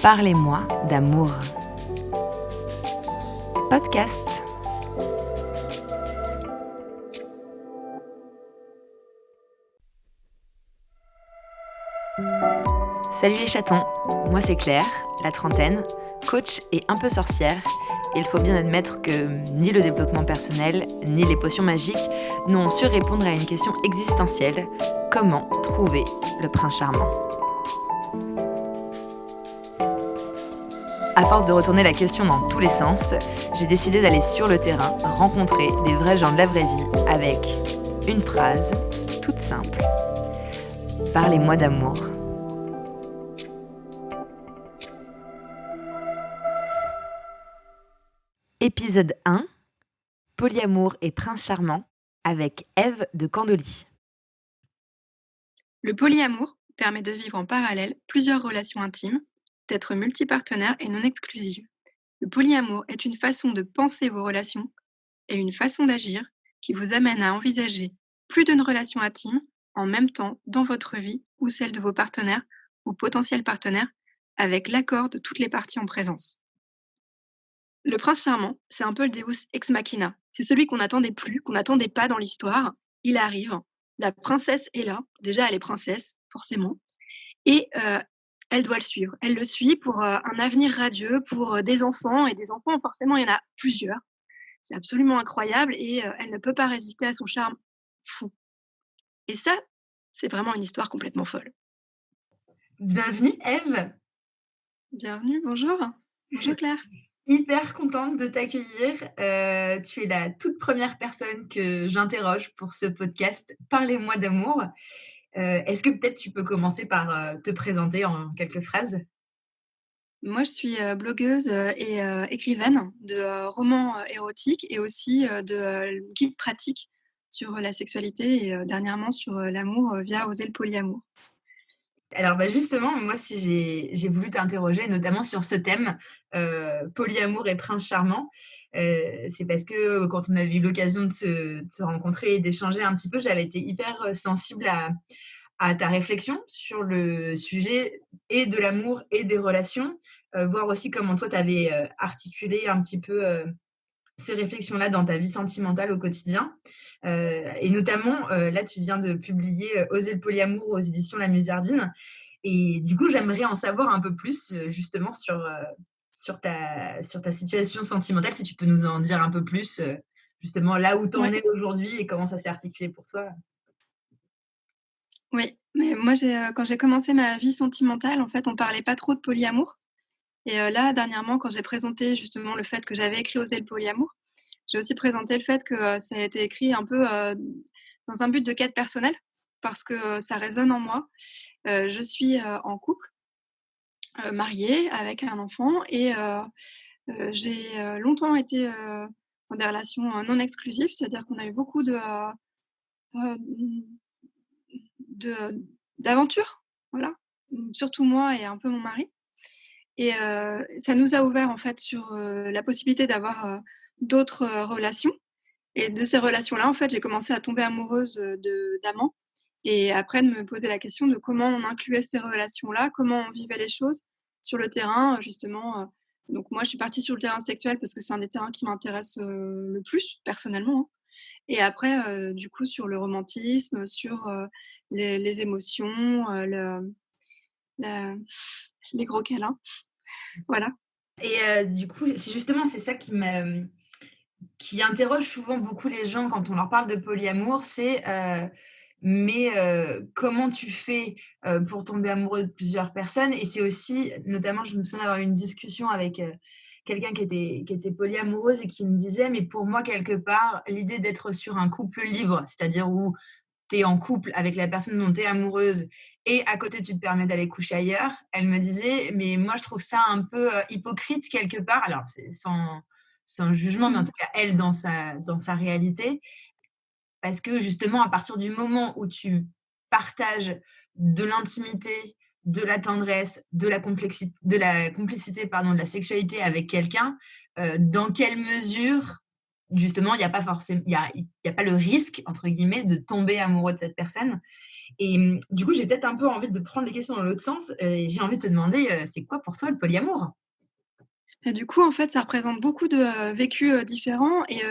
Parlez-moi d'amour. Podcast. Salut les chatons, moi c'est Claire, la trentaine, coach et un peu sorcière. Et il faut bien admettre que ni le développement personnel, ni les potions magiques n'ont su répondre à une question existentielle. Comment trouver le prince charmant ? À force de retourner la question dans tous les sens, j'ai décidé d'aller sur le terrain, rencontrer des vrais gens de la vraie vie avec une phrase toute simple. Parlez-moi d'amour. Épisode 1, Polyamour et prince charmant, avec Ève de Candoli. Le polyamour permet de vivre en parallèle plusieurs relations intimes, d'être multipartenaire et non exclusive. Le polyamour est une façon de penser vos relations et une façon d'agir qui vous amène à envisager plus d'une relation intime en même temps dans votre vie ou celle de vos partenaires ou potentiels partenaires avec l'accord de toutes les parties en présence. Le prince charmant, c'est un peu le Deus ex machina. C'est celui qu'on n'attendait plus, qu'on n'attendait pas dans l'histoire. Il arrive, la princesse est là. Déjà, elle est princesse, forcément. Et elle doit le suivre. Elle le suit pour un avenir radieux, pour des enfants. Et des enfants, forcément, il y en a plusieurs. C'est absolument incroyable. Et elle ne peut pas résister à son charme fou. Et ça, c'est vraiment une histoire complètement folle. Bienvenue Ève. Bienvenue, bonjour. Bonjour Claire. Hyper contente de t'accueillir. Tu es la toute première personne que j'interroge pour ce podcast Parlez-moi d'amour. Est-ce que peut-être tu peux commencer par te présenter en quelques phrases ? Moi, je suis blogueuse et écrivaine de romans érotiques et aussi de guides pratiques sur la sexualité et dernièrement sur l'amour via Oser le polyamour. Alors justement, moi si j'ai voulu t'interroger notamment sur ce thème, polyamour et prince charmant, c'est parce que quand on a eu l'occasion de se rencontrer et d'échanger un petit peu, j'avais été hyper sensible à ta réflexion sur le sujet et de l'amour et des relations, voir aussi comment toi tu avais articulé un petit peu ces réflexions-là dans ta vie sentimentale au quotidien. Et notamment, là, tu viens de publier Oser le polyamour aux éditions La Musardine. Et du coup, j'aimerais en savoir un peu plus justement sur ta situation sentimentale, si tu peux nous en dire un peu plus, justement là où tu en es aujourd'hui et comment ça s'est articulé pour toi. Oui, mais moi, quand j'ai commencé ma vie sentimentale, en fait, on parlait pas trop de polyamour. Et là, dernièrement, quand j'ai présenté justement le fait que j'avais écrit Oser le polyamour, j'ai aussi présenté le fait que ça a été écrit un peu dans un but de quête personnelle, parce que ça résonne en moi. Je suis en couple, mariée avec un enfant et j'ai longtemps été dans des relations non exclusives, c'est-à-dire qu'on a eu beaucoup euh, d'aventures, voilà, surtout moi et un peu mon mari. Et ça nous a ouvert en fait sur la possibilité d'avoir d'autres relations. Et de ces relations-là, en fait, j'ai commencé à tomber amoureuse d'amants. Et après, de me poser la question de comment on incluait ces relations-là, comment on vivait les choses sur le terrain, justement. Donc moi, je suis partie sur le terrain sexuel parce que c'est un des terrains qui m'intéresse le plus, personnellement, hein. Et après, du coup, sur le romantisme, sur les émotions, les gros câlins. Voilà. Et du coup, c'est ça qui interroge souvent beaucoup les gens quand on leur parle de polyamour, c'est comment tu fais pour tomber amoureux de plusieurs personnes? Et c'est aussi, notamment, je me souviens d'avoir eu une discussion avec quelqu'un qui était polyamoureuse et qui me disait, mais pour moi, quelque part, l'idée d'être sur un couple libre, c'est-à-dire où tu es en couple avec la personne dont tu es amoureuse et à côté, tu te permets d'aller coucher ailleurs, elle me disait, mais moi, je trouve ça un peu hypocrite quelque part. Alors, c'est sans jugement, mais en tout cas, elle, dans sa réalité. Parce que justement, à partir du moment où tu partages de l'intimité, de la tendresse, de la complicité, pardon, de la sexualité avec quelqu'un, dans quelle mesure, justement, il y a pas le risque, entre guillemets, de tomber amoureux de cette personne. Et du coup, j'ai peut-être un peu envie de prendre les questions dans l'autre sens, et j'ai envie de te demander, c'est quoi pour toi le polyamour? Et du coup, en fait, ça représente beaucoup de, vécus, différents et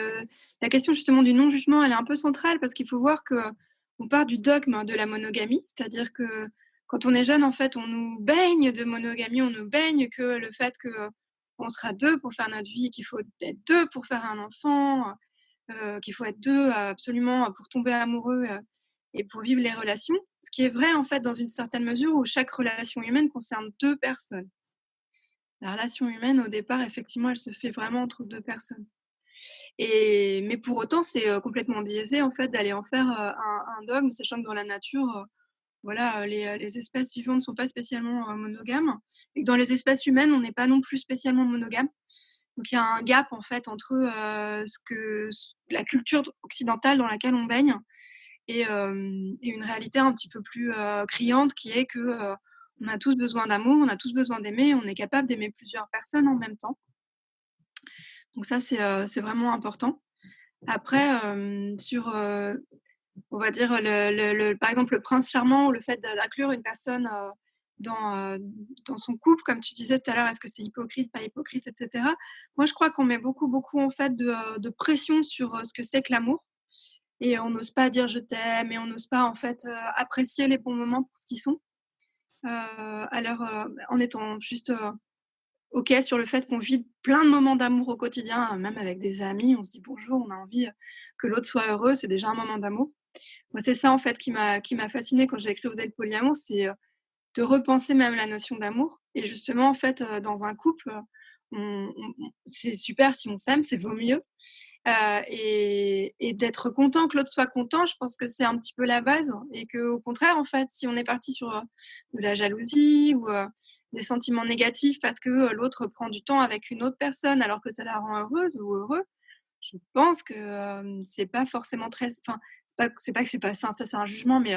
la question justement du non-jugement, elle est un peu centrale parce qu'il faut voir qu'on part du dogme de la monogamie. C'est-à-dire que quand on est jeune, en fait, on nous baigne de monogamie, on nous baigne que le fait qu'on sera 2 pour faire notre vie, qu'il faut être 2 pour faire un enfant, qu'il faut être 2 absolument pour tomber amoureux, et pour vivre les relations. Ce qui est vrai, en fait, dans une certaine mesure où chaque relation humaine concerne 2 personnes. La relation humaine, au départ, effectivement, elle se fait vraiment entre 2 personnes mais pour autant, c'est, complètement biaisé, en fait, d'aller en faire, un dogme, sachant que dans la nature, voilà, les espèces vivantes ne sont pas spécialement, monogames et que dans les espèces humaines, on n'est pas non plus spécialement monogame. Donc il y a un gap, en fait, entre, ce que c la culture occidentale dans laquelle on baigne et une réalité un petit peu plus, criante qui est que, on a tous besoin d'amour, on a tous besoin d'aimer, on est capable d'aimer plusieurs personnes en même temps. Donc ça, c'est vraiment important. Après, sur, on va dire le par exemple, le prince charmant ou le fait d'inclure une personne, dans, dans son couple, comme tu disais tout à l'heure, est-ce que c'est hypocrite, pas hypocrite et cetera? Moi, je crois qu'on met beaucoup, beaucoup, en fait, de pression sur, ce que c'est que l'amour et on n'ose pas dire: «Je t'aime» et on n'ose pas, en fait, apprécier les bons moments pour ce qu'ils sont, alors, en étant juste, OK sur le fait qu'on vit plein de moments d'amour au quotidien, même avec des amis, on se dit bonjour, on a envie, que l'autre soit heureux, c'est déjà un moment d'amour. Moi, c'est ça en fait qui m'a fascinée quand j'ai écrit «Oser le polyamour», c'est, de repenser même la notion d'amour et justement en fait, dans un couple, on c'est super si on s'aime, c'est vaut mieux. Et d'être content, que l'autre soit content, je pense que c'est un petit peu la base et qu'au contraire, en fait, si on est parti sur, de la jalousie ou, des sentiments négatifs parce que, l'autre prend du temps avec une autre personne alors que ça la rend heureuse ou heureux, je pense que, c'est pas forcément très enfin, c'est pas que c'est pas sain, ça c'est un jugement, mais,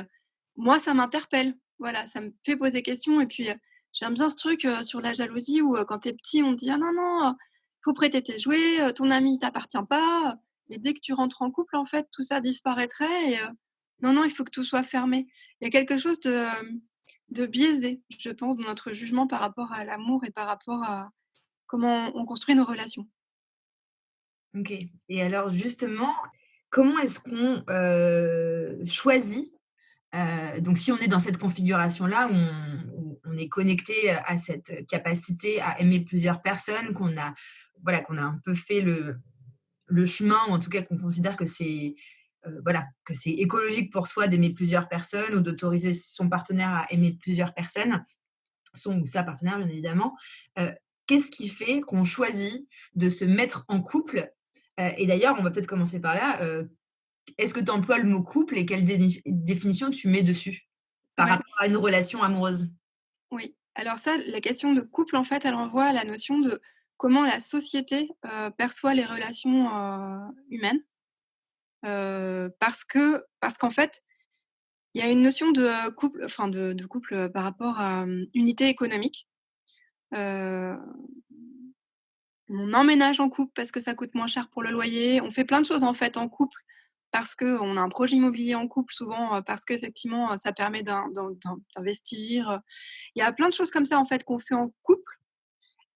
moi ça m'interpelle. Voilà, ça me fait poser question et puis, j'aime bien ce truc, sur la jalousie où, quand tu es petit, on te dit: «Ah non, non, faut prêter tes jouets, ton ami il t'appartient pas», et dès que tu rentres en couple, en fait, tout ça disparaîtrait et non, non, il faut que tout soit fermé. Il y a quelque chose de biaisé, je pense, dans notre jugement par rapport à l'amour et par rapport à comment on construit nos relations. OK. Et alors justement, comment est-ce qu'on, choisit, donc si on est dans cette configuration-là où on est connecté à cette capacité à aimer plusieurs personnes, qu'on a voilà, qu'on a un peu fait le chemin ou en tout cas qu'on considère que c'est, voilà, que c'est écologique pour soi d'aimer plusieurs personnes ou d'autoriser son partenaire à aimer plusieurs personnes, son ou sa partenaire bien évidemment. Heu, Qu'est-ce qui fait qu'on choisit de se mettre en couple? Et d'ailleurs, on va peut-être commencer par là, est-ce que tu emploies le mot couple et quelle définition tu mets dessus? Par Ouais, rapport à une relation amoureuse? oui. Alors ça, la question de couple, en fait, elle renvoie à la notion de comment la société, perçoit les relations, humaines. Parce qu'en fait, il y a une notion de couple, enfin de couple, par rapport à, unité économique. Heu, on emménage en couple parce que ça coûte moins cher pour le loyer. On fait plein de choses, en fait, en couple parce qu'on a un projet immobilier en couple souvent, parce qu'effectivement, ça permet d'investir. Il y a plein de choses comme ça, en fait, qu'on fait en couple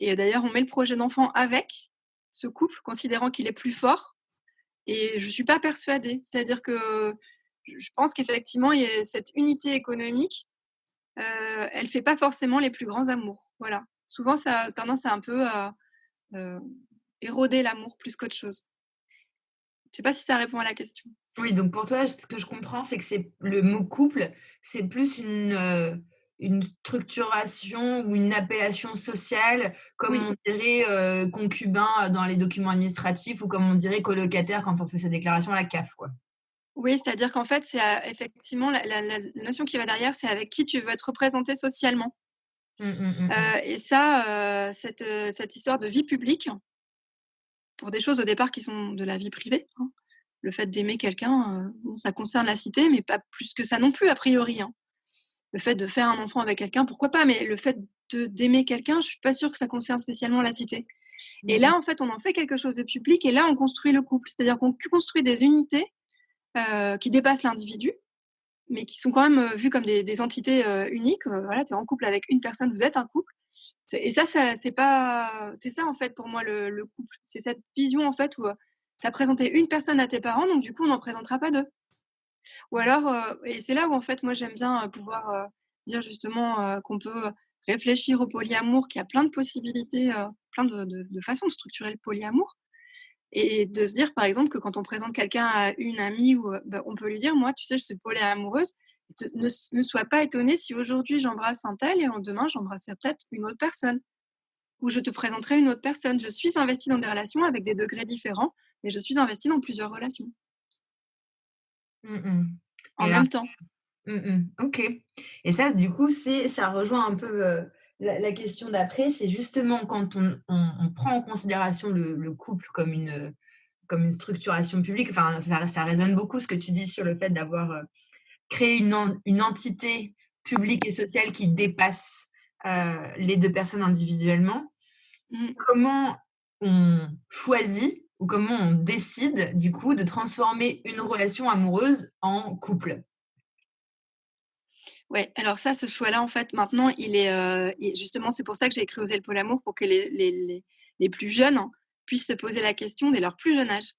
et d'ailleurs, on met le projet d'enfant avec ce couple, considérant qu'il est plus fort et je suis pas persuadée. C'est-à-dire que je pense qu'effectivement, il y a cette unité économique, elle fait pas forcément les plus grands amours. Voilà. Souvent, ça a tendance à un peu heu, éroder l'amour plus qu'autre chose. Je sais pas si ça répond à la question? Oui, donc pour toi, ce que je comprends, c'est que c'est le mot couple, c'est plus une structuration ou une appellation sociale, comme Oui, on dirait, concubin, dans les documents administratifs ou comme on dirait colocataire quand on fait sa déclaration à la CAF, quoi. oui, c'est-à-dire qu'en fait, c'est, effectivement la notion qui va derrière, c'est avec qui tu veux être représenté socialement. Mmh, mmh, mmh, mmh. Et ça, cette histoire de vie publique, pour des choses au départ qui sont de la vie privée, hein. Le fait d'aimer quelqu'un, bon, ça concerne la cité, mais pas plus que ça non plus a priori, hein. Le fait de faire un enfant avec quelqu'un, pourquoi pas? Mais le fait d'aimer quelqu'un, je suis pas sûre que ça concerne spécialement la cité. Et Mmh mh. là, en fait, on en fait quelque chose de public et là, on construit le couple. C'est-à-dire qu'on construit des unités, qui dépassent l'individu mais qui sont quand même, vues comme des entités, uniques. Voilà, tu es en couple avec une personne, vous êtes un couple. C'est pas c'est ça, en fait, pour moi, le couple. C'est cette vision, en fait, où, tu as présenté une personne à tes parents, donc du coup, on n'en présentera pas 2. Ou alors, et c'est là où, en fait, moi, j'aime bien, pouvoir, dire justement, qu'on peut réfléchir au polyamour, qu'il y a plein de possibilités, plein de façons de structurer le polyamour et de se dire, par exemple, que quand on présente quelqu'un à une amie ou, bah, on peut lui dire: «Moi, tu sais, je suis polyamoureuse, ne sois pas étonnée si aujourd'hui j'embrasse un tel et demain j'embrasserai peut-être une autre personne ou je te présenterai une autre personne. Je suis investie dans des relations avec des degrés différents, mais je suis investie dans plusieurs relations Mmh mh. en Et alors même temps». OK. Et ça, du coup, ça rejoint un peu, la question d'après, c'est justement quand on prend en considération le couple comme une structuration publique, enfin, ça résonne beaucoup ce que tu dis sur le fait d'avoir, créé une entité publique et sociale qui dépasse, les 2 personnes individuellement. Mmh. Comment on choisit ou comment on décide, du coup, de transformer une relation amoureuse en couple? Ouais, alors ça, ce choix-là, en fait, maintenant, il est, et justement, c'est pour ça que j'ai créé Oser le pôle pour que les plus jeunes puissent se poser la question dès leur plus jeune âge.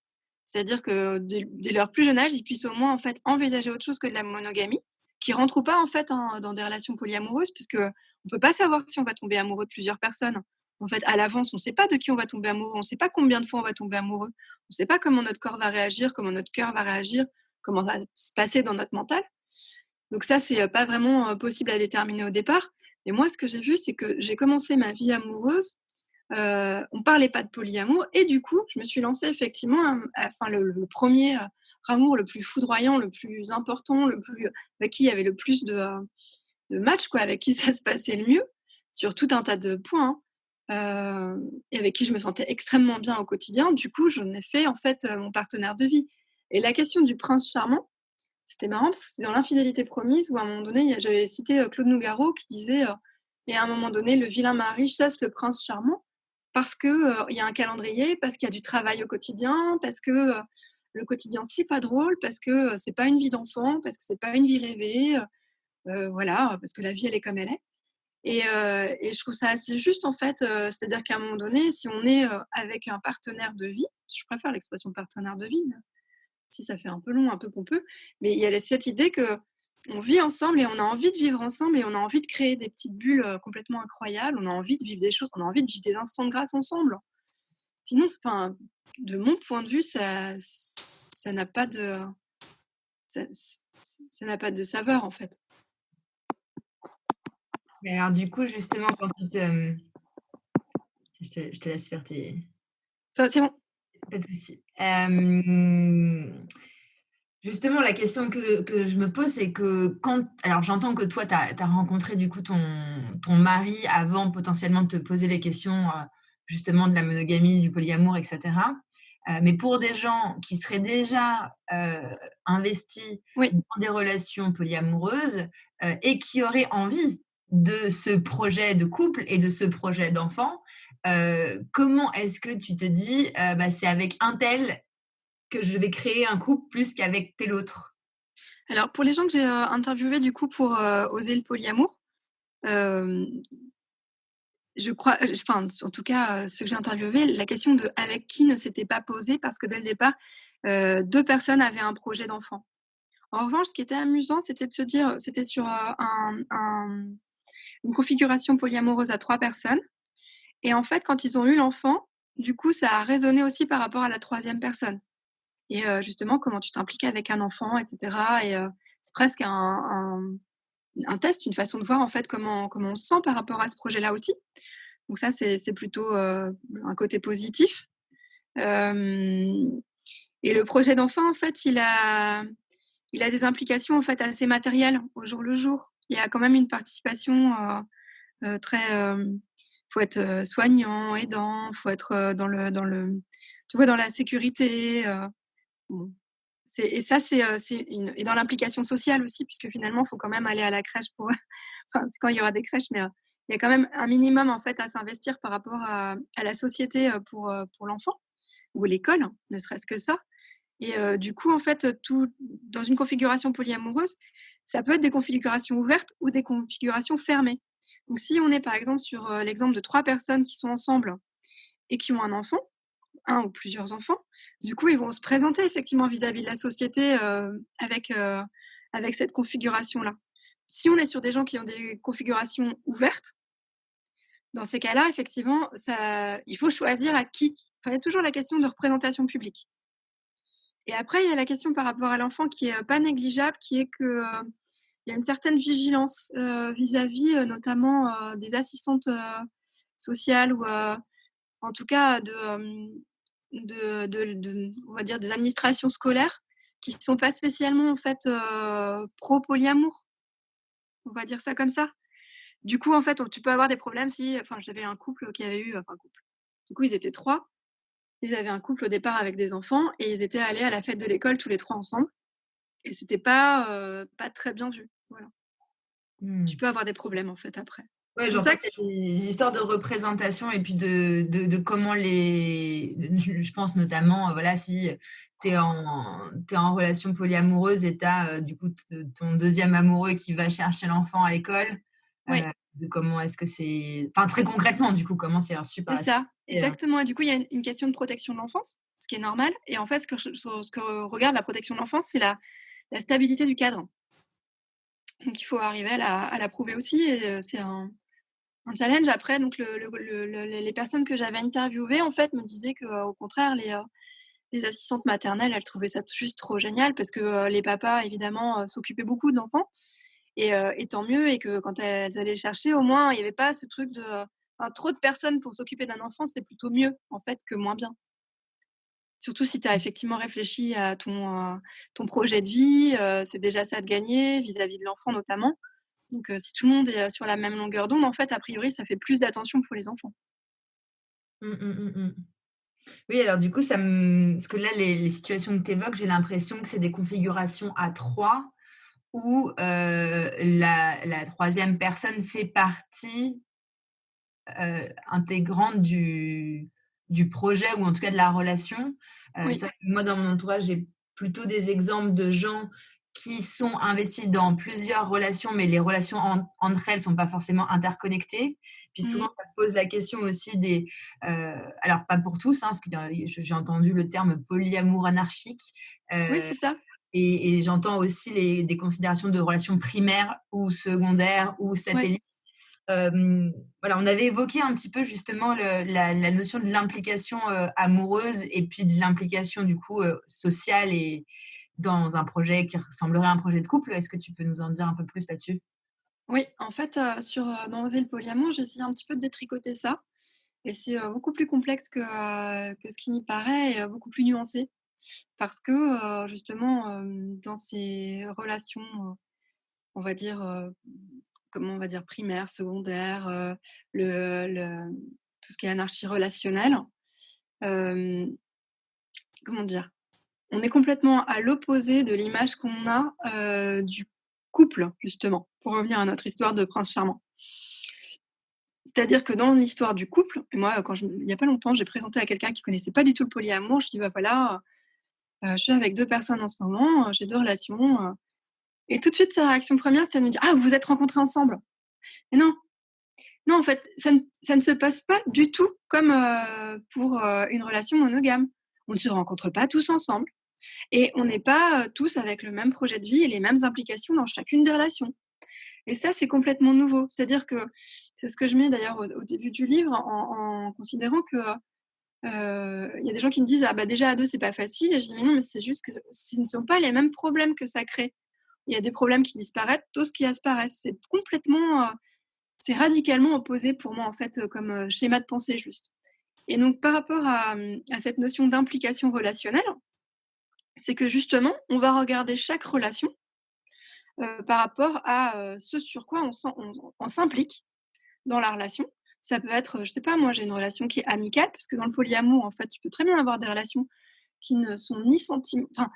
C'est-à-dire que dès leur plus jeune âge, ils puissent au moins, en fait, envisager autre chose que de la monogamie, qui rentre ou pas, en fait, hein, dans des relations polyamoureuses, puisque on peut pas savoir si on va tomber amoureux de plusieurs personnes. En fait, à l'avance, on sait pas de qui on va tomber amoureux, on sait pas combien de fois on va tomber amoureux, on sait pas comment notre corps va réagir, comment notre cœur va réagir, comment ça va se passer dans notre mental. Donc ça, c'est, pas vraiment, possible à déterminer au départ. Et moi, ce que j'ai vu, c'est que j'ai commencé ma vie amoureuse, on parlait pas de polyamour et du coup, je me suis lancée effectivement, enfin le 1er, amour le plus foudroyant, le plus important, le plus avec qui il y avait le plus de matchs quoi, avec qui ça se passait le mieux, sur tout un tas de points, hein, et avec qui je me sentais extrêmement bien au quotidien. Du coup, j'en ai fait en fait, mon partenaire de vie. Et la question du prince charmant, c'était marrant parce que c'était dans L'infidélité promise où à un moment donné, j'avais cité, Claude Nougaro qui disait, «Et à un moment donné, le vilain mari chasse le prince charmant parce que, il y a un calendrier, parce qu'il y a du travail au quotidien, parce que, le quotidien c'est pas drôle, parce que, c'est pas une vie d'enfant, parce que c'est pas une vie rêvée, voilà, parce que la vie elle est comme elle est». Et je trouve ça assez juste en fait, c'est-à-dire qu'à un moment donné, si on est, avec un partenaire de vie, je préfère l'expression partenaire de vie, si ça fait un peu long, un peu pompeux, mais il y a cette idée que on vit ensemble et on a envie de vivre ensemble et on a envie de créer des petites bulles, complètement incroyables. On a envie de vivre des choses, on a envie de vivre des instants de grâce ensemble. Sinon, enfin, de mon point de vue, ça n'a pas de ça ça n'a pas de saveur, en fait. Mais alors du coup, justement, quand tu te, je te laisse faire tes Ça, c'est bon. pas de souci. Justement, la question que je me pose, c'est que quand alors j'entends que toi, tu as rencontré du coup ton mari avant potentiellement de te poser les questions, justement de la monogamie, du polyamour et cetera. Mais pour des gens qui seraient déjà, investis Oui. dans des relations polyamoureuses, et qui auraient envie de ce projet de couple et de ce projet d'enfant, comment est-ce que tu te dis: «Bah, c'est avec un tel que je vais créer un couple plus qu'avec tel autre»? Alors pour les gens que j'ai, interviewés du coup pour, Oser le polyamour, hem, je crois, enfin en tout cas, ceux que j'ai interviewés, la question de avec qui ne s'était pas posée parce que dès le départ, 2 personnes avaient un projet d'enfant. En revanche, ce qui était amusant, c'était de se dire, c'était sur, une configuration polyamoureuse à 3 personnes et en fait, quand ils ont eu l'enfant, du coup, ça a résonné aussi par rapport à la troisième personne et justement, comment tu t'impliques avec un enfant et cetera et c'est presque un test, une façon de voir, en fait, comment on se sent par rapport à ce projet-là aussi. Donc ça, c'est plutôt, un côté positif. Hem Et le projet d'enfant, en fait, il a des implications, en fait, assez matérielles au jour le jour. Il y a quand même une participation, très, faut être, soignant, aidant, faut être, dans le tu vois, dans la sécurité, bon. Et ça, c'est une et dans l'implication sociale aussi puisque finalement, il faut quand même aller à la crèche pour enfin, quand il y aura des crèches, mais, il y a quand même un minimum, en fait, à s'investir par rapport à la société, pour l'enfant ou l'école, ne serait-ce que ça. Et du coup, en fait, tout dans une configuration polyamoureuse, Ça peut être des configurations ouvertes ou des configurations fermées. Donc si on est par exemple sur, l'exemple de 3 personnes qui sont ensemble et qui ont un enfant, un ou plusieurs enfants, du coup, ils vont se présenter effectivement vis-à-vis de la société, avec cette configuration-là. Si on est sur des gens qui ont des configurations ouvertes, dans ces cas-là, effectivement, il faut choisir à qui. Enfin, il y a toujours la question de représentation publique. Et après, il y a la question par rapport à l'enfant qui est, pas négligeable, qui est que, il y a une certaine vigilance, vis-à-vis, notamment, des assistantes, sociales ou, en tout cas on va dire des administrations scolaires qui sont pas spécialement en fait, pro polyamour, on va dire ça comme ça. Du coup, en fait, tu peux avoir des problèmes si enfin, j'avais un couple qui avait eu enfin un couple, du coup, ils étaient 3. Ils avaient un couple au départ avec des enfants et ils étaient allés à la fête de l'école tous les 3 ensemble et c'était pas très bien vu. Voilà. Tu Mmh. peux avoir des problèmes, en fait, après. Ouais, C'est pour j'entends ça que qu'il y a des histoires de représentation et puis de comment je pense notamment, voilà, si tu es en relation polyamoureuse et tu as, du coup, ton deuxième amoureux qui va chercher l'enfant à l'école, oui, de comment est-ce que c'est enfin, très concrètement, du coup, comment c'est reçu par c'est la ça, société, exactement et du coup, il y a une question de protection de l'enfance, ce qui est normal et en fait, ce que regarde la protection de l'enfance, c'est la stabilité du cadre. Donc il faut arriver à la prouver aussi et c'est un challenge. Après donc les personnes que j'avais interviewées, en fait, me disaient qu'au contraire, les assistantes maternelles, elles trouvaient ça juste trop génial parce que, les papas évidemment, s'occupaient beaucoup de l'enfant et tant mieux et que quand elles allaient le chercher, au moins, il y avait pas ce truc de, enfin, trop de personnes pour s'occuper d'un enfant, c'est plutôt mieux, en fait, que moins bien. Surtout si tu as effectivement réfléchi à ton projet de vie, c'est déjà ça de gagner, vis-à-vis de l'enfant notamment. Donc si tout le monde est, sur la même longueur d'onde, en fait, a priori, ça fait plus d'attention pour les enfants. Mmh, mmh, mmh, mmh. Oui, alors du coup, parce que là, les situations que tu évoques, j'ai l'impression que c'est des configurations à 3 où, la 3e personne fait partie, intégrante du projet ou en tout cas de la relation. Oui. C'est vrai que moi, dans mon entourage, j'ai plutôt des exemples de gens qui sont investis dans plusieurs relations, mais les relations entre elles sont pas forcément interconnectées. Puis souvent, Mmh. ça pose la question aussi alors pas pour tous, hein, parce que j'ai entendu le terme polyamour anarchique, Oui, heu c'est ça. et j'entends aussi des considérations de relations primaires ou secondaires ou Ouais. satellites. Voilà, on avait évoqué un petit peu justement la notion de l'implication, amoureuse et puis de l'implication du coup, sociale et dans un projet qui ressemblerait à un projet de couple. Est-ce que tu peux nous en dire un peu plus là-dessus? Oui, en fait, dans Oser le polyamour, j'ai essayé un petit peu de détricoter ça et c'est, beaucoup plus complexe que ce qui n'y paraît et beaucoup plus nuancé. Parce que, justement, dans ces relations, on va dire, comment on va dire? Primaires, secondaires, le tout ce qui est anarchie relationnelle, hem, comment dire? On est complètement à l'opposé de l'image qu'on a, du couple, justement, pour revenir à notre histoire de prince charmant. C'est-à-dire que dans l'histoire du couple et moi, il y a pas longtemps, j'ai présenté à quelqu'un qui connaissait pas du tout le polyamour, je dis: «Bah, voilà, je suis avec 2 personnes en ce moment, j'ai 2 relations», et tout de suite sa réaction première, c'est de me dire: «Ah, vous vous êtes rencontrés ensemble?» Mais non, non, en fait, ça ne se passe pas du tout comme, pour, une relation monogame. On ne se rencontre pas tous ensemble et on n'est pas, tous avec le même projet de vie et les mêmes implications dans chacune des relations et ça, c'est complètement nouveau. C'est-à-dire que c'est ce que je mets d'ailleurs au début du livre en considérant que, il y a des gens qui me disent: «Ah bah, déjà à 2 c'est pas facile» et je dis: «Mais non, mais c'est juste que ce ne sont pas les mêmes problèmes que ça crée». Il y a des problèmes qui disparaissent, d'autres qui apparaissent. C'est radicalement opposé pour moi, en fait, comme, schéma de pensée juste et donc par rapport à cette notion d'implication relationnelle, c'est que justement, on va regarder chaque relation, par rapport à, ce sur quoi on s'implique dans la relation. Ça peut être, je sais pas moi, j'ai une relation qui est amicale, parce que dans le polyamour, en fait, tu peux très bien avoir des relations qui ne sont ni enfin,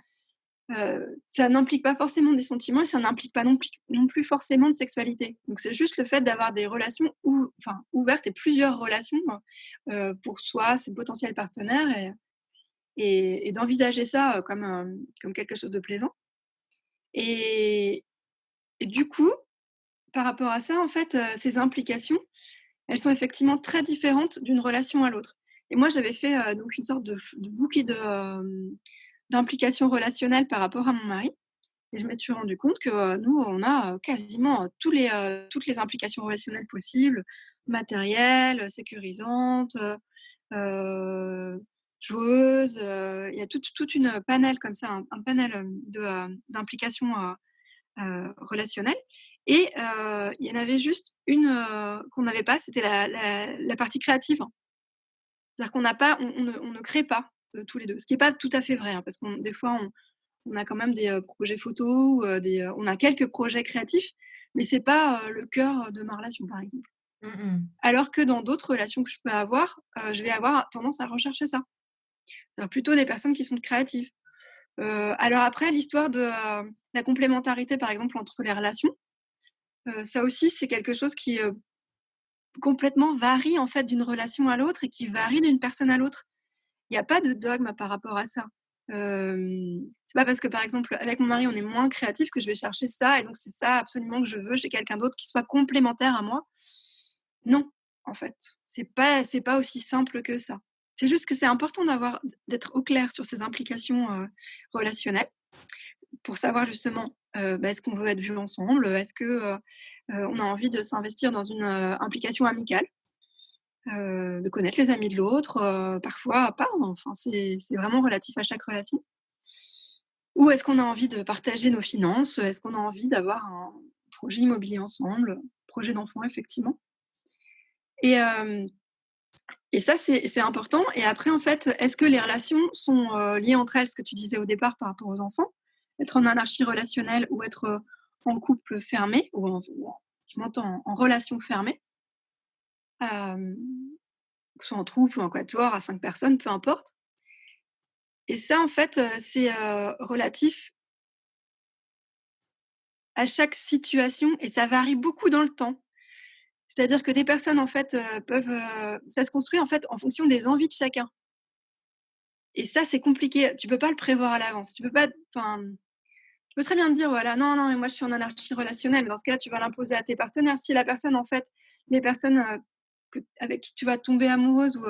ça n'implique pas forcément des sentiments et ça n'implique pas non plus forcément de sexualité. Donc c'est juste le fait d'avoir des relations ouvertes et plusieurs relations, pour soi, ses potentiels partenaires et d'envisager ça, comme quelque chose de plaisant et Et du coup, par rapport à ça, en fait, ces implications, elles sont effectivement très différentes d'une relation à l'autre. Et moi, j'avais fait, donc une sorte de bouquet d'implications relationnelles par rapport à mon mari et je me suis rendu compte que, nous, on a, quasiment, toutes les implications relationnelles possibles, matérielles, sécurisantes, joueuses, il y a toute une panel comme ça, un panel, d'implications, relationnelles et il y en avait juste une, qu'on n'avait pas, c'était la partie créative. C'est-à-dire qu'on n'a pas on ne crée pas, tous les 2. Ce qui est pas tout à fait vrai, hein, parce qu'on des fois on a quand même des, projets photos ou, on a quelques projets créatifs, mais c'est pas, le cœur de ma relation, par exemple. Mmh mh. Alors que dans d'autres relations que je peux avoir, je vais avoir tendance à rechercher ça. Plutôt des personnes qui sont créatives. Alors après l'histoire de, la complémentarité, par exemple, entre les relations, ça aussi c'est quelque chose qui, complètement varie, en fait, d'une relation à l'autre et qui varie d'une personne à l'autre. Il y a pas de dogme par rapport à ça. C'est pas parce que, par exemple, avec mon mari, on est moins créatif que je vais chercher ça et donc c'est ça absolument que je veux chez quelqu'un d'autre qui soit complémentaire à moi. Non, en fait, c'est pas aussi simple que ça. C'est juste que c'est important d'être au clair sur ces implications, relationnelles pour savoir justement, est-ce qu'on veut être vu ensemble? Est-ce que, on a envie de s'investir dans une, implication amicale? De connaître les amis de l'autre, parfois pas, hein, enfin c'est vraiment relatif à chaque relation. Ou est-ce qu'on a envie de partager nos finances? Est-ce qu'on a envie d'avoir un projet immobilier ensemble? Projet d'enfant effectivement et hem et ça c'est important et après en fait, est-ce que les relations sont, liées entre elles? Ce que tu disais au départ par rapport aux enfants. Être en anarchie relationnelle ou être, en couple fermé ou en je m'entends, en relation fermée, hem, que ce soit en trouble ou en quatuor à 5 personnes, peu importe. Et ça, en fait, c'est, relatif à chaque situation et ça varie beaucoup dans le temps. C'est-à-dire que des personnes, en fait, ça se construit, en fait, en fonction des envies de chacun et ça, c'est compliqué. Tu peux pas le prévoir à l'avance. Tu peux pas enfin, tu peux très bien te dire: «Voilà, non, non, mais moi, je suis en anarchie relationnelle». Dans ce cas-là, tu vas l'imposer à tes partenaires. Si la personne, en fait, les personnes, avec qui tu vas tomber amoureuse ou,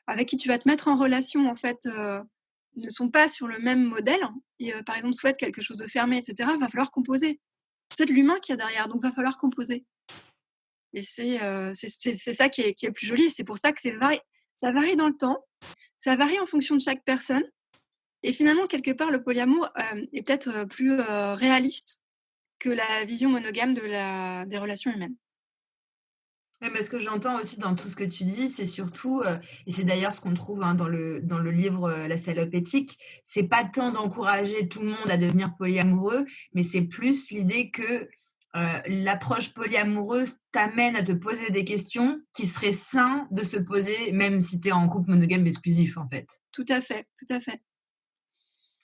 avec qui tu vas te mettre en relation, en fait, ne sont pas sur le même modèle et par exemple, souhaitent quelque chose de fermé et cetera, va falloir composer. C'est de l'humain qu'il y a derrière, donc va falloir composer et c'est ça qui est le plus joli et c'est pour ça que ça varie dans le temps, ça varie en fonction de chaque personne et finalement, quelque part, le polyamour, est peut-être, plus, réaliste que la vision monogame des relations humaines. Ouais, mais ce que j'entends aussi dans tout ce que tu dis, c'est surtout, et c'est d'ailleurs ce qu'on trouve, hein, dans le livre, La salope éthique, c'est pas tant d'encourager tout le monde à devenir polyamoureux, mais c'est plus l'idée que, l'approche polyamoureuse t'amène à te poser des questions qui seraient sain de se poser même si tu es en couple monogame exclusif, en fait. Tout à fait, tout à fait.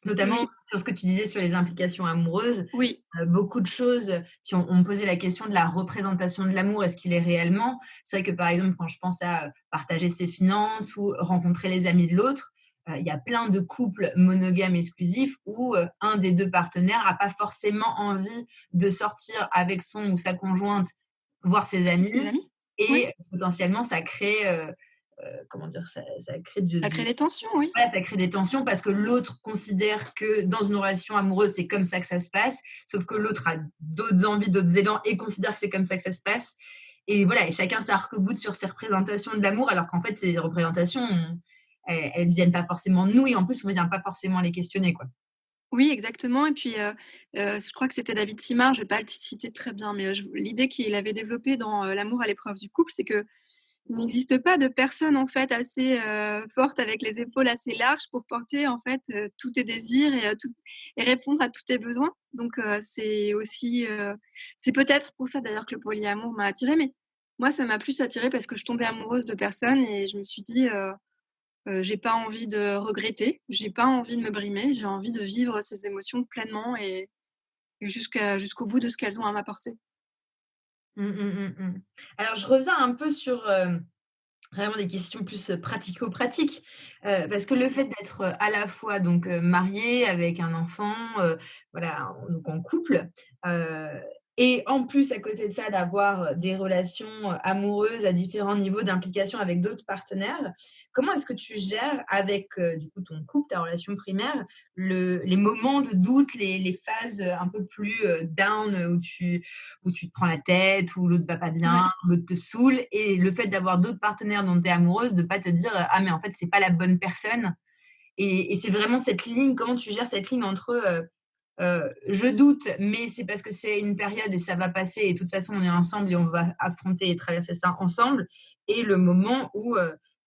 Notamment Et sur ce que tu disais sur les implications amoureuses, oui, beaucoup de choses puis on me posait la question de la représentation de l'amour, est-ce qu'il est réellement? C'est vrai que, par exemple, quand je pense à, partager ses finances ou rencontrer les amis de l'autre, il y a plein de couples monogames exclusifs où, un des 2 partenaires a pas forcément envie de sortir avec son ou sa conjointe voir ses avec ses amis amis. Oui, et potentiellement ça crée, comment dire? Ça crée ça crée des tensions, oui. voilà, ça crée des tensions parce que l'autre considère que dans une relation amoureuse, c'est comme ça que ça se passe, sauf que l'autre a d'autres envies, d'autres élans et considère que c'est comme ça que ça se passe. Et voilà, et chacun s'arc-boute sur ses représentations de l'amour, alors qu'en fait, ces représentations, elles viennent pas forcément de nous et en plus, on vient pas forcément les questionner, quoi. Oui, exactement et puis, je crois que c'était David Simard, je vais pas le citer très bien, mais, l'idée qu'il avait développée dans, L'amour à l'épreuve du couple, c'est qu'il n'existe pas de personne, en fait, assez, forte avec les épaules assez larges pour porter, en fait, tous tes désirs et répondre à tous tes besoins. Donc, c'est aussi, c'est peut-être pour ça d'ailleurs que le polyamour m'a attirée, mais moi, ça m'a plus attirée parce que je tombais amoureuse de personnes et je me suis dit, j'ai pas envie de regretter, j'ai pas envie de me brimer, j'ai envie de vivre ces émotions pleinement et jusqu'au bout de ce qu'elles ont à m'apporter. Mmh, mmh, mmh, mmh. Alors je reviens un peu sur, vraiment des questions plus, pratico-pratiques, parce que le fait d'être, à la fois donc, marié avec un enfant, voilà, donc en couple, heu, Et en plus, à côté de ça, d'avoir des relations, amoureuses à différents niveaux d'implication avec d'autres partenaires, comment est-ce que tu gères avec, du coup, ton couple, ta relation primaire, les moments de doute, les phases, un peu plus, down, où tu te prends la tête, où l'autre va pas bien, Ouais. où l'autre te saoule et le fait d'avoir d'autres partenaires dont tu es amoureuse, de pas te dire: «Ah mais en fait, c'est pas la bonne personne» et c'est vraiment cette ligne, comment tu gères cette ligne entre, je doute, mais c'est parce que c'est une période et ça va passer et de toute façon, on est ensemble et on va affronter et traverser ça ensemble. Et le moment où,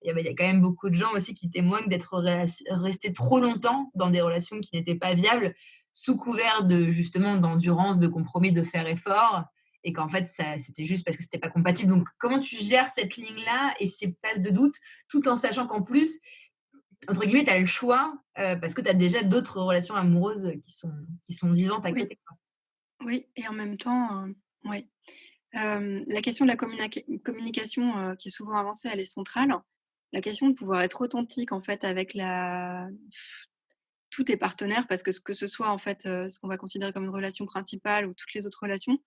il y a quand même beaucoup de gens aussi qui témoignent d'être restés trop longtemps dans des relations qui n'étaient pas viables, sous couvert de justement d'endurance, de compromis, de faire effort et qu'en fait, ça c'était juste parce que c'était pas compatible. Donc comment tu gères cette ligne-là et ces phases de doute, tout en sachant qu'en plus, entre guillemets, tu as le choix, parce que tu as déjà d'autres relations amoureuses qui sont vivantes à Oui, côté, quoi. oui et en même temps, ouais, la question de la communication, qui est souvent avancée, elle est centrale. La question de pouvoir être authentique, en fait, avec la tous tes partenaires parce que ce soit, en fait, ce qu'on va considérer comme une relation principale ou toutes les autres relations,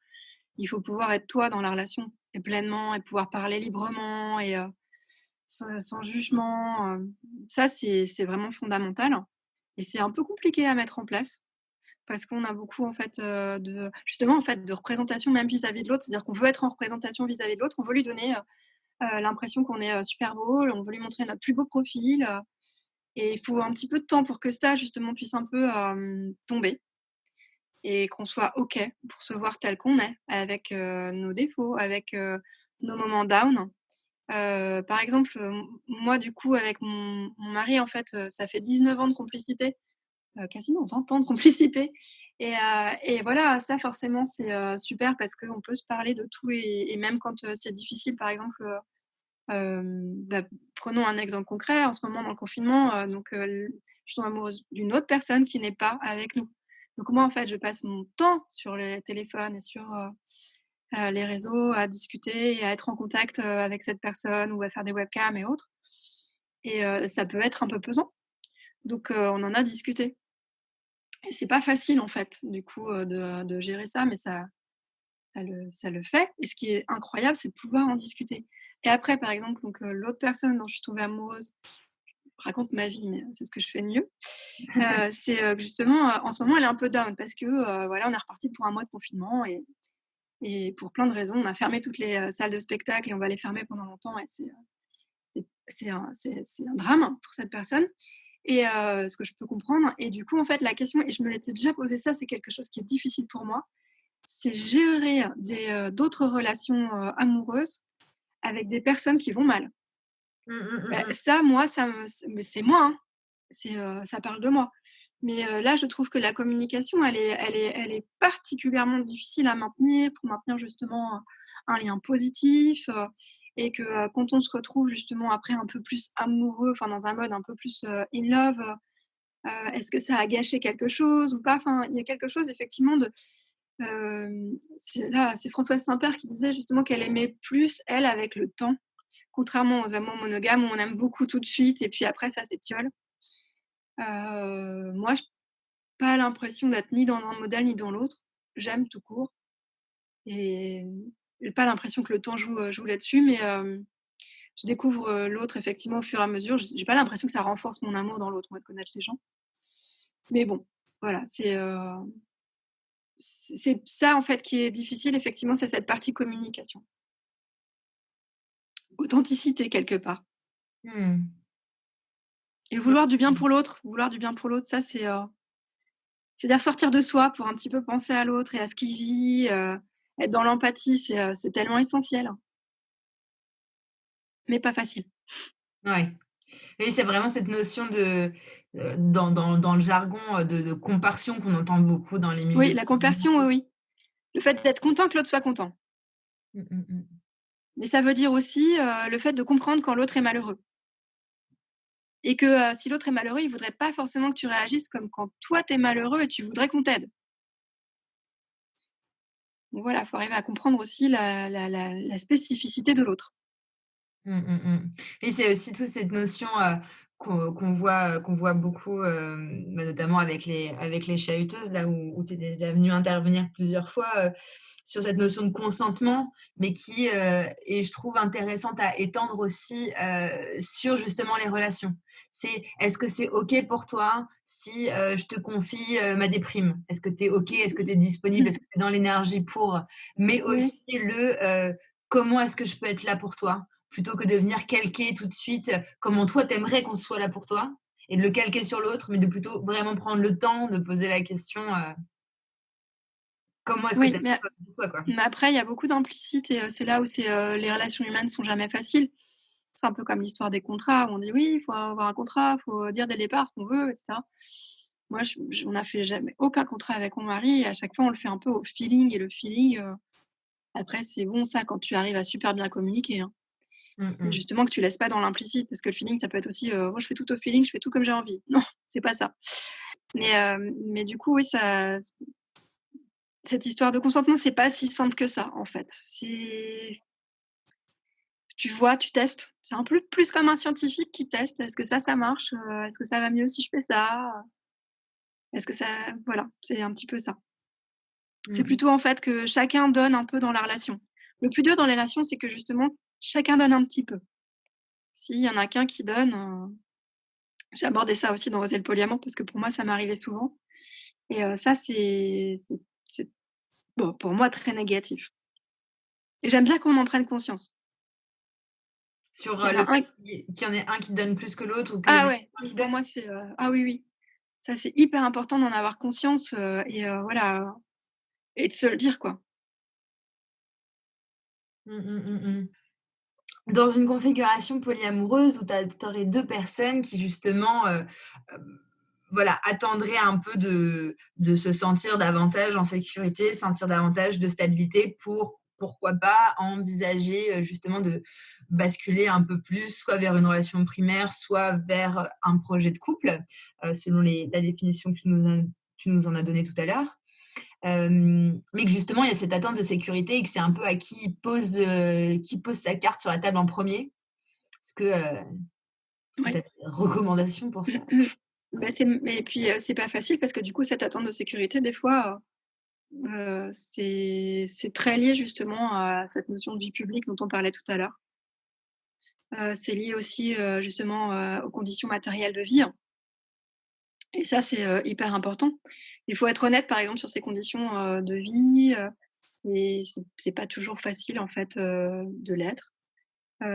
il faut pouvoir être toi dans la relation et pleinement et pouvoir parler librement et sans jugement, ça c'est vraiment fondamental et c'est un peu compliqué à mettre en place parce qu'on a beaucoup en fait, de justement en fait de représentation même vis-à-vis de l'autre. C'est-à-dire qu'on veut être en représentation vis-à-vis de l'autre, on veut lui donner, l'impression qu'on est, super beau, on veut lui montrer notre plus beau profil, et il faut un petit peu de temps pour que ça justement puisse un peu, tomber et qu'on soit OK pour se voir tel qu'on est avec, nos défauts, avec, nos moments down. Par exemple, moi du coup avec mon mari en fait, ça fait 19 ans de complicité, quasiment 20 ans de complicité et voilà, ça forcément c'est, super parce qu'on peut se parler de tout et même quand, c'est difficile par exemple, bah, prenons un exemple concret. En ce moment dans le confinement, donc, je tombe amoureuse d'une autre personne qui n'est pas avec nous. Donc moi en fait je passe mon temps sur les téléphones et sur, les réseaux à discuter et à être en contact, avec cette personne ou à faire des webcams et autres et ça peut être un peu pesant. Donc on en a discuté et c'est pas facile en fait du coup, de gérer ça, mais ça le fait et ce qui est incroyable, c'est de pouvoir en discuter et après par exemple donc l'autre personne dont je suis tombée amoureuse, je raconte ma vie, mais c'est ce que je fais de mieux, c'est, que justement, en ce moment elle est un peu down parce que, voilà, on est reparti pour un mois de confinement et pour plein de raisons, on a fermé toutes les, salles de spectacle et on va les fermer pendant longtemps et c'est un drame pour cette personne et ce que je peux comprendre et du coup, en fait, la question et je me l'étais déjà posé ça, c'est quelque chose qui est difficile pour moi, c'est gérer d'autres relations, amoureuses avec des personnes qui vont mal. Mmh, mmh, mmh, Bah, mmh. ça, moi, ça me mais c'est moi, hein, ça parle de moi. Mais là, je trouve que la communication, elle est particulièrement difficile à maintenir pour maintenir justement, un lien positif, et que, quand on se retrouve justement après un peu plus amoureux, enfin dans un mode un peu plus, in love, est-ce que ça a gâché quelque chose ou pas? Enfin, il y a quelque chose effectivement de, c'est Françoise Saint-Père qui disait justement qu'elle aimait plus, elle, avec le temps. Contrairement aux amours monogames où on aime beaucoup tout de suite et puis après ça s'étiole. Moi, j'ai pas l'impression d'être ni dans un modèle ni dans l'autre. J'aime tout court et j'ai pas l'impression que le temps joue là-dessus, mais je découvre, l'autre effectivement au fur et à mesure. J'ai pas l'impression que ça renforce mon amour dans l'autre, moi, de connaître les gens. Mais bon, voilà, c'est ça en fait qui est difficile effectivement, c'est cette partie communication. Authenticité quelque part Mmh. et Ouais. vouloir du bien pour l'autre, ça c'est-à-dire sortir de soi pour un petit peu penser à l'autre et à ce qu'il vit, être dans l'empathie, c'est tellement essentiel, mais pas facile. Ouais. Et c'est vraiment cette notion de, dans le jargon, de comparsion qu'on entend beaucoup dans les Oui, milieux. la compersion, oui, oui. Le fait d'être content que l'autre soit content. Mmh, mmh mh. Mais ça veut dire aussi, le fait de comprendre quand l'autre est malheureux et que, si l'autre est malheureux, il voudrait pas forcément que tu réagisses comme quand toi tu es malheureux et tu voudrais qu'on t'aide. Donc voilà, faut arriver à comprendre aussi la spécificité de l'autre. Mmh, mmh mh. Et c'est aussi toute cette notion, qu'on voit beaucoup, bah, notamment avec les chahuteuses là où tu es déjà venue intervenir plusieurs fois, sur cette notion de consentement, mais qui est, je trouve, intéressante à étendre aussi sur justement les relations. C'est est-ce que c'est OK pour toi si je te confie ma déprime? Est-ce que tu es OK? Est-ce que tu es disponible? Est-ce que tu es dans l'énergie pour? Mais Oui, aussi comment est-ce que je peux être là pour toi? Plutôt que de venir calquer tout de suite comment toi t'aimerais qu'on soit là pour toi et de le calquer sur l'autre, mais de plutôt vraiment prendre le temps de poser la question, comment est-ce que tu oui, aimerais qu'on soit là pour toi, quoi? mais après il y a beaucoup d'implicite et c'est là où les relations humaines sont jamais faciles. C'est un peu comme l'histoire des contrats où on dit: «Oui, il faut avoir un contrat, il faut dire dès le départ ce qu'on veut» et cetera. Moi, je on a fait jamais aucun contrat avec mon mari et à chaque fois on le fait un peu au feeling et le feeling, après c'est bon ça quand tu arrives à super bien communiquer, hein. Mmh Et mh. justement que tu laisses pas dans l'implicite parce que le feeling ça peut être aussi, «Moi je fais tout au feeling, je fais tout comme j'ai envie». Non, c'est pas ça. Mais du coup oui, ça cette histoire de consentement, c'est pas si simple que ça, en fait. Tu vois, tu testes. C'est un peu plus comme un scientifique qui teste. Est-ce que ça marche? Est-ce que ça va mieux si je fais ça? Est-ce que ça voilà, c'est un petit peu ça. C'est Mmh mh. plutôt, en fait, que chacun donne un peu dans la relation. Le plus dur dans les relations, c'est que justement, chacun donne un petit peu. S'il y en a qu'un qui donne, j'ai abordé ça aussi dans Oser le polyamour parce que pour moi, ça m'arrivait souvent et ça, c'est bon, pour moi, très négatif et j'aime bien qu'on en prenne conscience. Sur S'il y en le a un fait qu'il y en ait un qui donne plus que l'autre ou qu'il y en ah ait ouais, un qui pour donne? moi, ah oui, oui, ça, c'est hyper important d'en avoir conscience, et voilà, et de se le dire, quoi. Mmh mh, mmh mh. Dans une configuration polyamoureuse où tu aurais 2 personnes qui justement, voilà, attendraient un peu de se sentir davantage en sécurité, sentir davantage de stabilité pour, pourquoi pas, envisager, justement de basculer un peu plus, soit vers une relation primaire, soit vers, un projet de couple, selon la définition que tu nous en as donnée tout à l'heure. Mais que justement, il y a cette attente de sécurité et que c'est un peu à qui pose sa carte sur la table en premier. Est-ce que tu as Ouais. des recommandations pour Mmh ça? mh. Bah, et puis, c'est pas facile parce que du coup, cette attente de sécurité, des fois, c'est très lié justement à cette notion de vie publique dont on parlait tout à l'heure. C'est lié aussi, justement, aux conditions matérielles de vie, hein, et ça, c'est, hyper important. Il faut être honnête, par exemple, sur ces conditions, de vie, et c'est pas toujours facile, en fait, de l'être.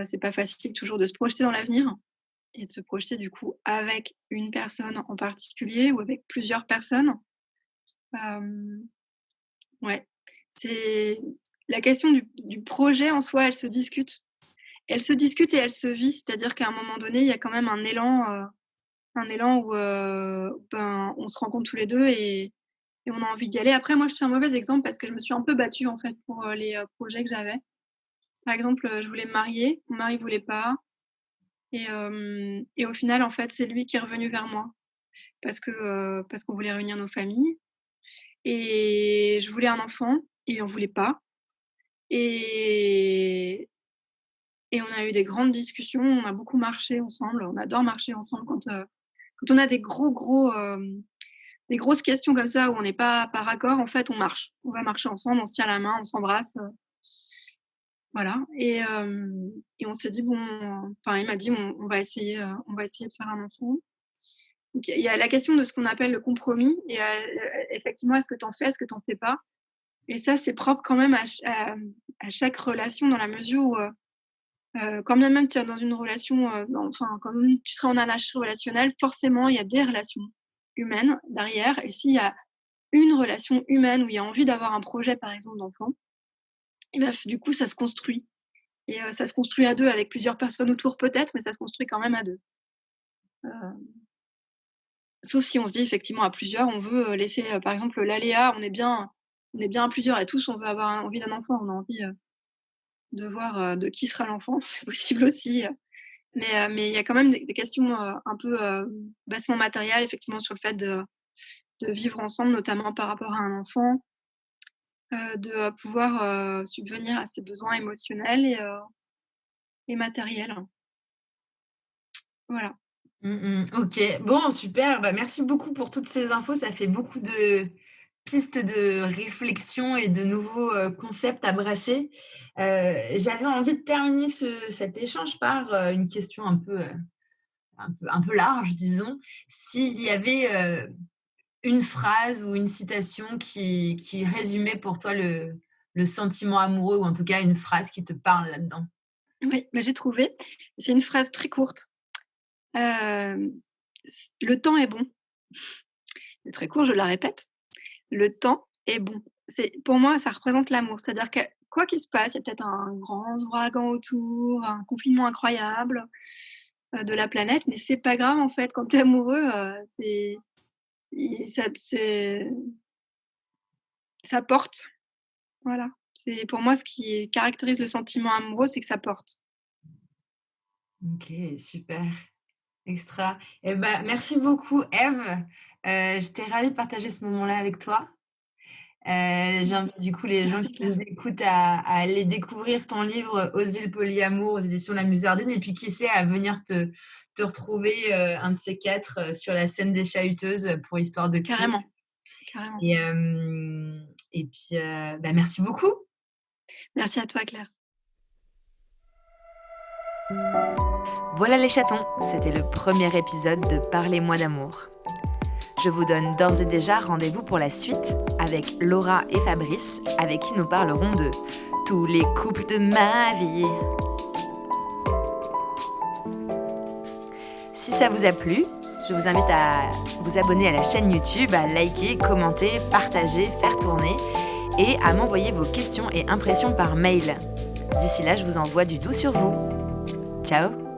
C'est pas facile toujours de se projeter dans l'avenir et de se projeter, du coup, avec une personne en particulier ou avec plusieurs personnes. Hem, ouais, c'est la question du projet en soi, elle se discute. Elle se discute et elle se vit, c'est-à-dire qu'à un moment donné, il y a quand même un élan où, ben, on se rencontre tous les 2 et on a envie d'y aller. Après moi, je suis un mauvais exemple parce que je me suis un peu battue, en fait, pour, les, projets que j'avais. Par exemple, je voulais me marier, mon mari voulait pas et au final, en fait, c'est lui qui est revenu vers moi parce qu'on voulait réunir nos familles et je voulais un enfant et il en voulait pas et et on a eu des grandes discussions, on a beaucoup marché ensemble, on adore marcher ensemble quand on a des grosses questions comme ça où on n'est pas par accord, en fait, on marche. On va marcher ensemble, on se tient la main, on s'embrasse, voilà et on s'est dit: «Bon» enfin, il m'a dit: on va essayer de faire un enfant». Donc il y a la question de ce qu'on appelle le compromis et effectivement, est-ce que tu en fais, est-ce que tu en fais pas? Et ça, c'est propre quand même à chaque relation dans la mesure où, quand bien même tu es dans une relation, enfin, quand même tu seras en un lâche relationnel, forcément, il y a des relations humaines derrière et s'il y a une relation humaine où il y a envie d'avoir un projet, par exemple, d'enfant et bah, f du coup, ça se construit et ça se construit à 2 avec plusieurs personnes autour peut-être, mais ça se construit quand même à 2. Heu, sauf si on se dit effectivement à plusieurs, on veut, laisser, par exemple, l'aléa, on est bien à plusieurs et tous on veut avoir envie d'un enfant, on a envie, de voir, de qui sera l'enfant, c'est possible aussi, mais il y a quand même des questions, un peu, bassement matérielles effectivement sur le fait de vivre ensemble, notamment par rapport à un enfant, de, pouvoir, subvenir à ses besoins émotionnels et matériels. Voilà. Mmh mh. OK. Bon, super. Bah, merci beaucoup pour toutes ces infos. Ça fait beaucoup de pistes de réflexion et de nouveaux, concepts à brasser. J'avais envie de terminer cet échange par, une question un peu large, disons. S'il y avait, une phrase ou une citation qui résumait pour toi le sentiment amoureux ou en tout cas une phrase qui te parle là-dedans? Oui, bah, j'ai trouvé. C'est une phrase très courte. Hem, «Le temps est bon». C'est très court, je la répète. «Le temps est bon». C'est pour moi, ça représente l'amour. C'est-à-dire que quoi qu'il se passe, il y a peut-être un grand ouragan autour, un confinement incroyable, de la planète, mais c'est pas grave en fait. Quand tu es amoureux, c'est i ça ça porte. Voilà. C'est pour moi ce qui caractérise le sentiment amoureux, c'est que ça porte. OK, super, extra. Et ben merci beaucoup Eve, j'étais ravie de partager ce moment-là avec toi. J'invite du coup les gens Merci qui Claire. nous écoutent à aller découvrir ton livre «Oser le polyamour» aux éditions La Musardine et puis qui sait à venir te retrouver, un de ces 4 sur la scène des Chahuteuses, pour Histoire de cul Carrément, carrément. et hem et puis, bah, merci beaucoup. Merci à toi Claire. Voilà les chatons, c'était le premier épisode de Parlez-moi d'amour. Je vous donne d'ores et déjà rendez-vous pour la suite avec Laura et Fabrice, avec qui nous parlerons de tous les couples de ma vie. Si ça vous a plu, je vous invite à vous abonner à la chaîne YouTube, à liker, commenter, partager, faire tourner et à m'envoyer vos questions et impressions par mail. D'ici là, je vous envoie du doux sur vous. Ciao!